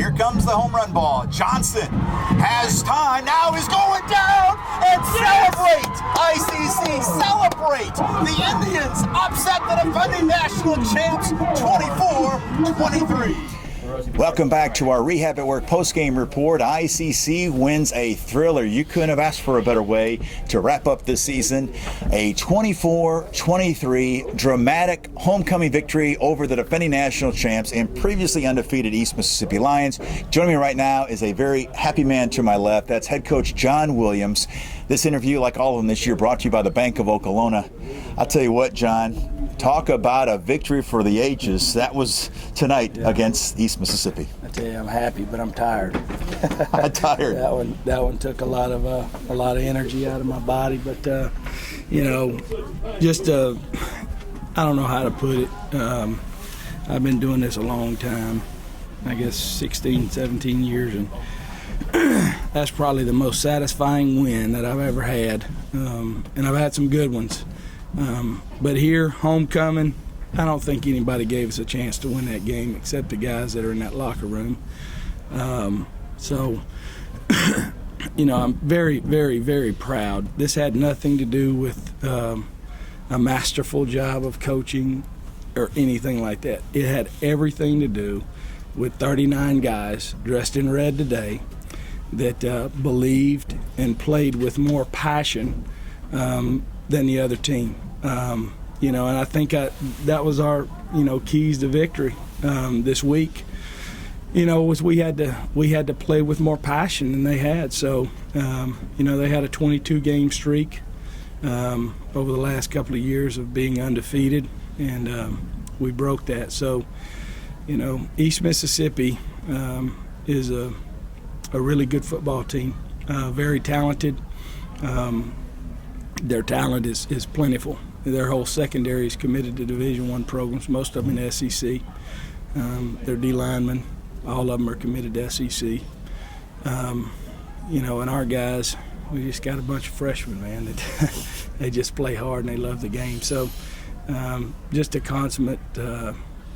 Here comes the home run ball. Johnson has time. Now he's going down and celebrate. ICC celebrate. The Indians upset the defending national champs 24-23. Welcome back to our Rehab at Work postgame report. ICC wins a thriller. You couldn't have asked for a better way to wrap up this season. A 24-23 dramatic homecoming victory over the defending national champs and previously undefeated East Mississippi Lions. Joining me right now is a very happy man to my left. That's head coach John Williams. This interview, like all of them this year, brought to you by the Bank of Okolona. I'll tell you what, John, talk about a victory for the ages. That was tonight against East Mississippi. I tell you, I'm happy, but I'm tired. I'm tired. That one took a lot of energy out of my body, but I don't know how to put it. I've been doing this a long time, I guess 16, 17 years, and that's probably the most satisfying win that I've ever had, and I've had some good ones. But here, homecoming, I don't think anybody gave us a chance to win that game except the guys that are in that locker room. So, I'm very, very, very proud. This had nothing to do with a masterful job of coaching or anything like that. It had everything to do with 39 guys dressed in red today that believed and played with more passion than the other team. And I think that was our, keys to victory this week. Was we had to play with more passion than they had. So, they had a 22-game streak over the last couple of years of being undefeated, and we broke that. So, East Mississippi is a really good football team, very talented. Their talent is plentiful. Their whole secondary is committed to Division I programs, most of them in SEC. Their D linemen, all of them are committed to SEC. And our guys, we just got a bunch of freshmen, man, that they just play hard and they love the game. So just a consummate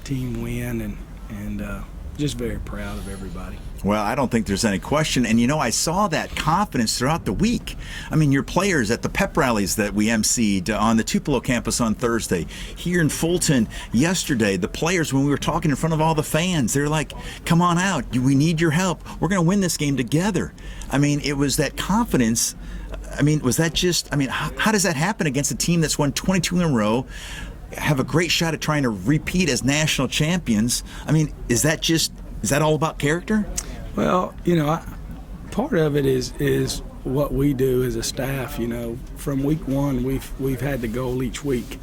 team win, and just very proud of everybody. Well, I don't think there's any question. And, I saw that confidence throughout the week. I mean, your players at the pep rallies that we emceed on the Tupelo campus on Thursday, here in Fulton yesterday, the players, when we were talking in front of all the fans, they're like, come on out. We need your help. We're going to win this game together. I mean, it was that confidence. I mean, was that just, how does that happen against a team that's won 22 in a row, have a great shot at trying to repeat as national champions? I mean, is that all about character? Well, part of it is what we do as a staff. From week one, we've had the goal each week.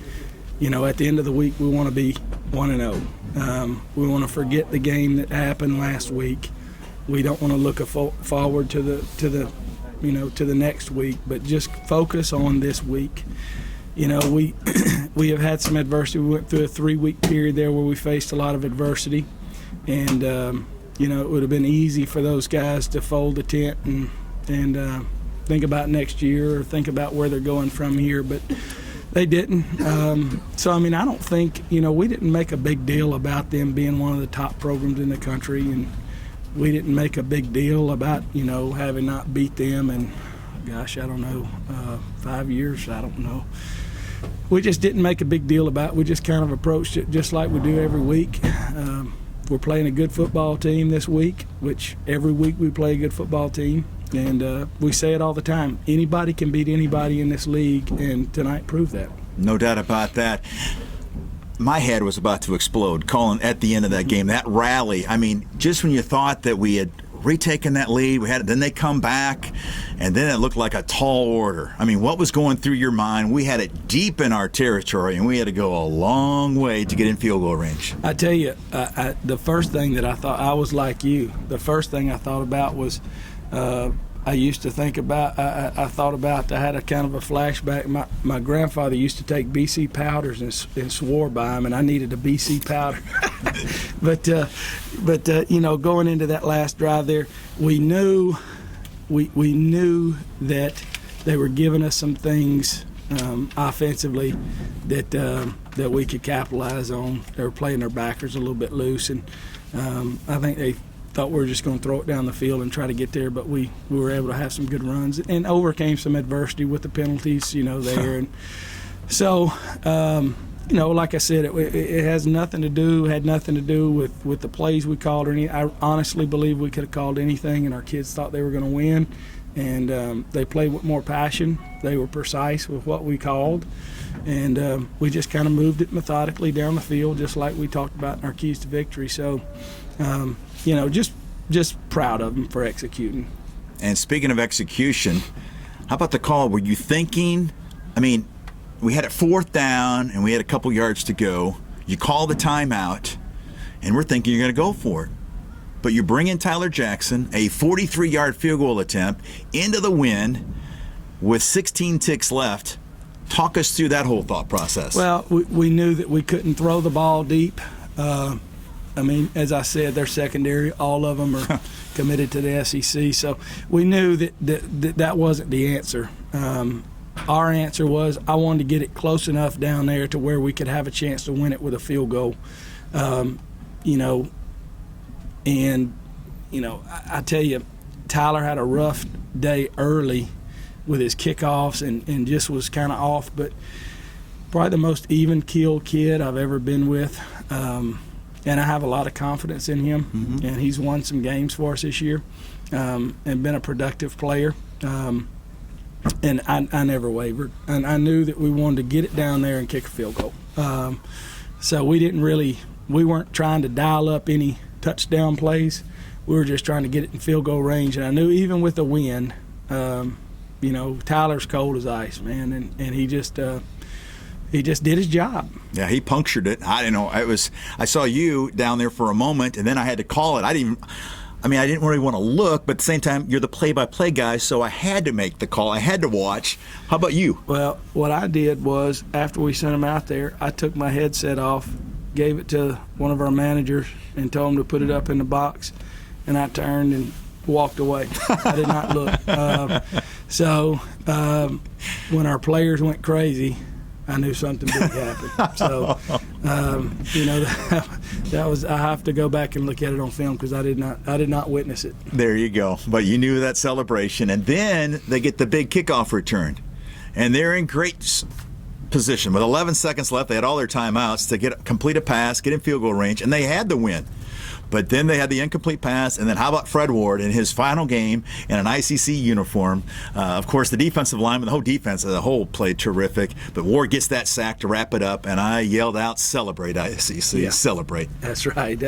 At the end of the week, we want to be 1-0. We want to forget the game that happened last week. We don't want to look forward to the next week, but just focus on this week. We have had some adversity. We went through a 3-week period there where we faced a lot of adversity, and it would have been easy for those guys to fold the tent and think about next year or think about where they're going from here, but they didn't. So I don't think, we didn't make a big deal about them being one of the top programs in the country, and we didn't make a big deal about, having not beat them in, gosh, I don't know, 5 years, I don't know. We just didn't make a big deal about it. We just kind of approached it just like we do every week. We're playing a good football team this week, which every week we play a good football team. And we say it all the time. Anybody can beat anybody in this league, and tonight proved that. No doubt about that. My head was about to explode calling at the end of that game, that rally. Just when you thought that we had retaken that lead, then they come back, and then it looked like a tall order. What was going through your mind? We had it deep in our territory, and we had to go a long way to get in field goal range. I tell you, the first thing that I thought, I was like you, the first thing I thought about was I used to think about, I thought about, I had a kind of a flashback. My grandfather used to take BC powders and swore by them, and I needed a BC powder. but going into that last drive there, we knew that they were giving us some things offensively that we could capitalize on. They were playing their backers a little bit loose, and I think thought we were just going to throw it down the field and try to get there, but we were able to have some good runs and overcame some adversity with the penalties, there. And so, like I said, it has nothing to do, with the plays we called or anything. I honestly believe we could have called anything, and our kids thought they were going to win. And they played with more passion. They were precise with what we called. And we just kind of moved it methodically down the field, just like we talked about in our keys to victory. So, just proud of them for executing. And speaking of execution, how about the call? Were you thinking, we had it 4th down and we had a couple yards to go. You call the timeout, and we're thinking you're going to go for it. But you bring in Tyler Jackson, a 43-yard field goal attempt, into the wind with 16 ticks left. Talk us through that whole thought process. Well, we knew that we couldn't throw the ball deep. As I said, their secondary, all of them are committed to the SEC. So we knew that wasn't the answer. Our answer was I wanted to get it close enough down there to where we could have a chance to win it with a field goal. I tell you, Tyler had a rough day early with his kickoffs and just was kind of off, but probably the most even-keeled kid I've ever been with. And I have a lot of confidence in him, mm-hmm. and he's won some games for us this year and been a productive player. And I never wavered. And I knew that we wanted to get it down there and kick a field goal. So we weren't trying to dial up any touchdown plays. We were just trying to get it in field goal range. And I knew even with the wind, Tyler's cold as ice, man, and he just did his job. Yeah, he punctured it. I didn't know. I saw you down there for a moment, and then I had to call it. I didn't really want to look, but at the same time, you're the play-by-play guy, so I had to make the call. I had to watch. How about you? Well, what I did was, after we sent him out there, I took my headset off, gave it to one of our managers, and told him to put it up in the box, and I turned and walked away. I did not look. So when our players went crazy, I knew something big happened. So, that was. I have to go back and look at it on film because I did not witness it. There you go. But you knew that celebration, and then they get the big kickoff return, and they're in great position with 11 seconds left. They had all their timeouts to complete a pass, get in field goal range, and they had the win. But then they had the incomplete pass, and then how about Fred Ward in his final game in an ICC uniform? Of course, the defensive lineman, the whole defense as a whole played terrific, but Ward gets that sack to wrap it up, and I yelled out, "Celebrate, ICC, yeah. Celebrate." That's right,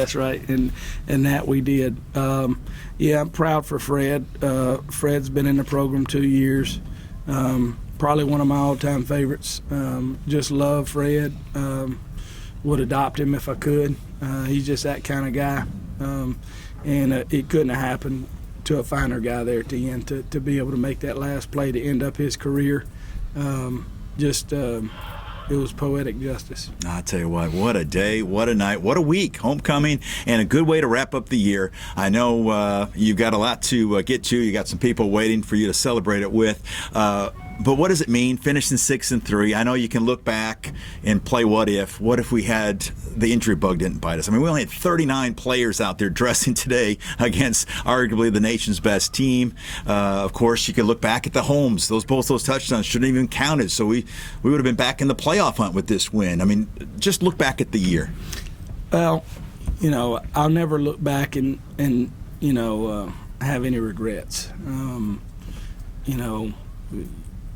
and that we did. I'm proud for Fred. Fred's been in the program 2 years. Probably one of my all-time favorites. Just love Fred. Would adopt him if I could. He's just that kind of guy. And it couldn't have happened to a finer guy there at the end to be able to make that last play to end up his career. It was poetic justice. I'll tell you what a day, what a night, what a week. Homecoming, and a good way to wrap up the year. I know you've got a lot to get to. You got some people waiting for you to celebrate it with. But what does it mean, finishing 6-3? I know you can look back and play what if. What if we had the injury bug didn't bite us? We only had 39 players out there dressing today against arguably the nation's best team. Of course, you can look back at the Holmes. Both those touchdowns shouldn't even counted. So we would have been back in the playoff hunt with this win. Just look back at the year. Well, I'll never look back and have any regrets.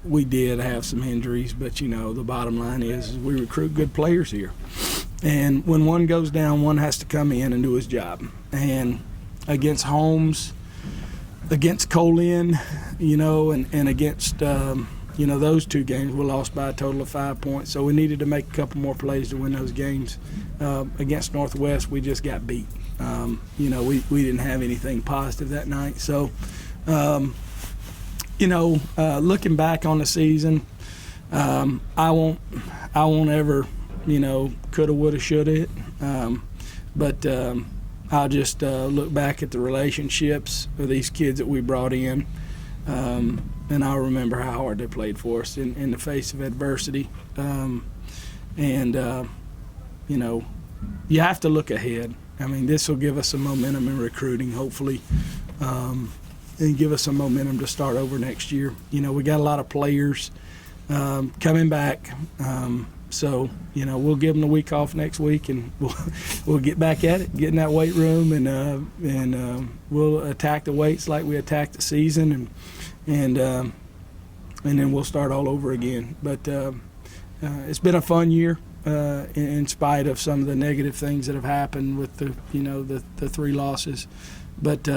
We did have some injuries, but the bottom line is we recruit good players here, and when one goes down, one has to come in and do his job. And against Holmes, against Colin, and against those two games, we lost by a total of 5 points. So we needed to make a couple more plays to win those games. Against Northwest, we just got beat. We didn't have anything positive that night. So. Looking back on the season, I won't ever, coulda, woulda, shoulda. But I'll just look back at the relationships of these kids that we brought in, and I'll remember how hard they played for us in the face of adversity. You have to look ahead. I mean, this will give us some momentum in recruiting, hopefully, and give us some momentum to start over next year. You know, we got a lot of players coming back, so you know, we'll give them the week off next week, and we'll get back at it, get in that weight room, and we'll attack the weights like we attacked the season, and then we'll start all over again. But it's been a fun year. In spite of some of the negative things that have happened with the 3 losses, but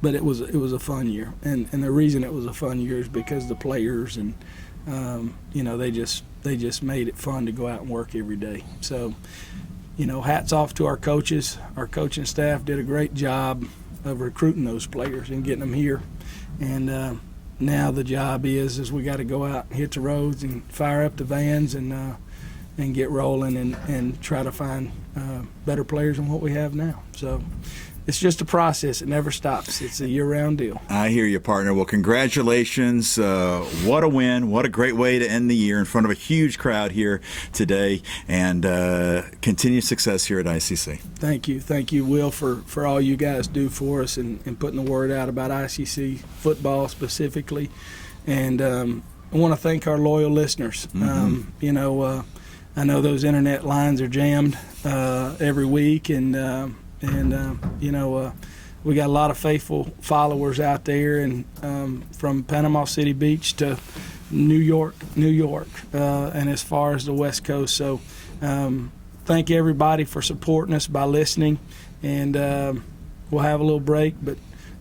it was a fun year, and the reason it was a fun year is because the players and they just made it fun to go out and work every day. So, you know, hats off to our coaches. Our coaching staff did a great job of recruiting those players and getting them here, and now the job is we got to go out and hit the roads and fire up the vans and get rolling and try to find better players than what we have now. So it's just a process. It never stops. It's a year-round deal. I hear you, partner. Well, congratulations. What a win. What a great way to end the year in front of a huge crowd here today, and continued success here at ICC. Thank you. Thank you, Will, for all you guys do for us and putting the word out about ICC football specifically. And I want to thank our loyal listeners. Mm-hmm. I know those internet lines are jammed every week, and we got a lot of faithful followers out there, and from Panama City Beach to New York, and as far as the West Coast. So thank everybody for supporting us by listening, and we'll have a little break, but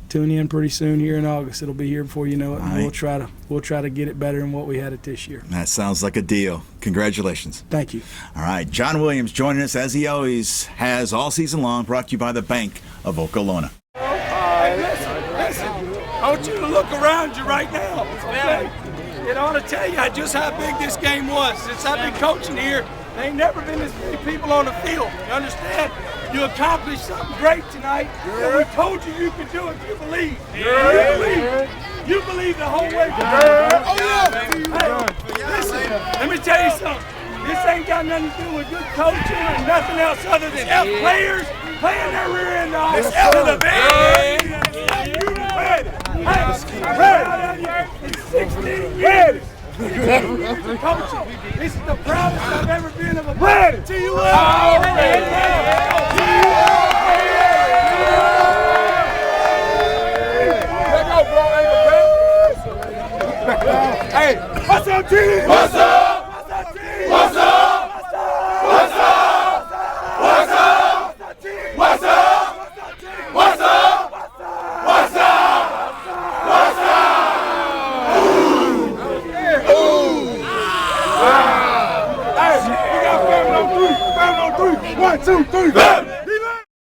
tune in pretty soon here in August. It'll be here before you know it, and we'll try to get it better than what we had it this year. That sounds like a deal. Congratulations. Thank you. All right, John Williams joining us as he always has all season long, brought to you by the Bank of Okolona. Hey, listen. I want you to look around you right now. Okay? It ought to tell you just how big this game was. Since I've been coaching here, there ain't never been this many people on the field. You understand? You accomplished something great tonight, and we told you could do it. You believe. You believe the whole way. Oh, yeah. Hey, listen, let me tell you something. This ain't got nothing to do with good coaching or nothing else other than players playing their rear end off. It's to the band. Hey, it's 16 years. 16 years of coaching. This is the proudest I've ever been of a player. To you all. Hey, what's up, team? What's up? What's up, team? What's up? What's up? What's up? What's up? What's up, team? What's up? What's up, team? What's up? What's up? What's up? Ooh. Hey, we got 5 on 3. 5 on 3. 1, 2, 3.